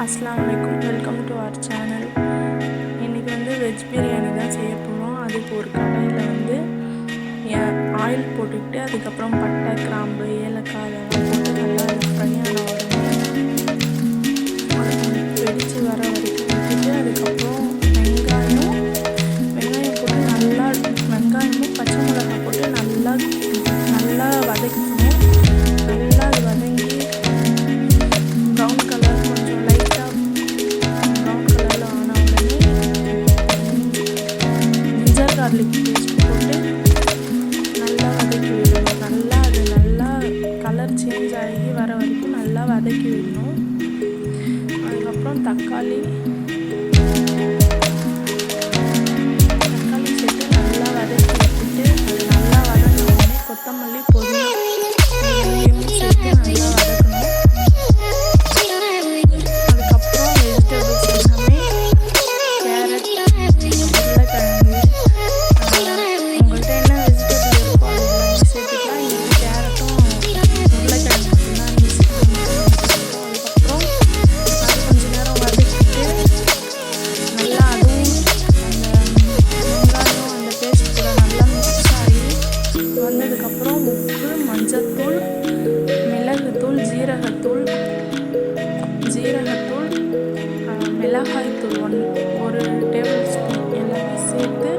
அஸ்ஸலாமு அலைக்கும். Welcome to our channel. இன்றைக்கி வெஜ் பிரியாணி தான் செய்ய போகிறோம். அதுக்கு ஒரு கடாயில் ஆயில் போட்டுக்கிட்டு அதுக்கப்புறம் பட்டை, கிராம்பு, ஏலக்காய் அதெல்லாம் போட்டு நல்லா ஃப்ரை ஆன உடனே வெடித்து வர வரைக்கும் விட்டுட்டு அதுக்கப்புறம் வெங்காயம் போட்டு நல்லா வெங்காயமும் பச்சை மிளகாய் போட்டு நல்லா வதக்கணும். நல்லா அது வதங்கி ப்ரௌன் கலர் கொஞ்சம் லைட்டாக ப்ரௌன் கலரில் ஆன உடனே ஜிஞ்சர் கார்லிக் பேஸ்ட் போட்டு நல்லா வதக்கி விடணும். நல்லா கலர் சேஞ்ச் ஆகி வர வரைக்கும் நல்லா வதக்கி விடணும். அதுக்கப்புறம் தக்காளி சேர்த்து நல்லா வதக்கி விட்டுட்டு அது நல்லா வதங்கின உடனே கொத்தமல்லி பொடியும் சேர்த்து நல்லா வதக்கணும். அதுக்கப்புறம் வெஜிடபிள்ஸ் எல்லாமே கேரட், உருளைக்கிழங்கு, உங்கள்கிட்ட என்ன வெஜிடபிள் இருக்கோ அது எல்லாமே சேர்த்துக்கலாம். இன்றைக்கி கேரட்டும் உருளைக்கிழங்கு மட்டும்தான் இருந்துச்சு. அதுக்கப்புறம் அது கொஞ்சம் நேரம் வதக்கிட்டு நல்லா அதுவும் அந்த வெங்காயம் அந்த பேஸ்ட் கூட நல்லா மிக்ஸ் ஆகி வந்ததுக்கப்புறம் உப்பு, மஞ்சள்தூள், மிளகுத்தூள், ஜீரகத்தூள், மிளகாய்த்தூள் ஒரு டேபிள் ஸ்பூன் எல்லாமே சேர்த்து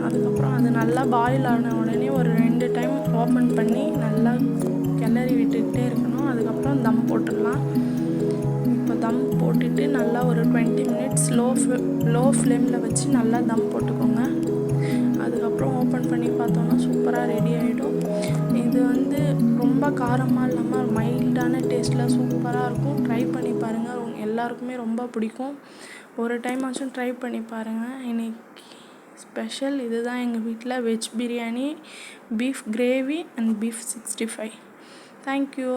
அதுக்கப்புறம் அது நல்லா பாயில் ஆன உடனே ஒரு 2 டைம் ஓப்பன் பண்ணி நல்லா கிளறி விட்டுக்கிட்டே இருக்கணும். அதுக்கப்புறம் தம் போட்டுடலாம். இப்போ தம் போட்டுட்டு நல்லா ஒரு 20 மினிட்ஸ் லோ ஃப்ளேமில் வச்சு நல்லா தம் போட்டுக்கோங்க. அதுக்கப்புறம் ஓப்பன் பண்ணி பார்த்தோன்னா சூப்பராக ரெடி ஆகிடும். இது ரொம்ப காரமாக இல்லாமல் மைல்டான டேஸ்ட்டில் சூப்பராக இருக்கும். ட்ரை பண்ணி பாருங்கள், எல்லாருக்குமே ரொம்ப பிடிக்கும். ஒரு டைம் ஆச்சும் ட்ரை பண்ணி பாருங்கள். இன்னைக்கு ஸ்பெஷல் இதுதான் எங்கள் வீட்டில் veg biryani, beef gravy and beef 65. Thank you.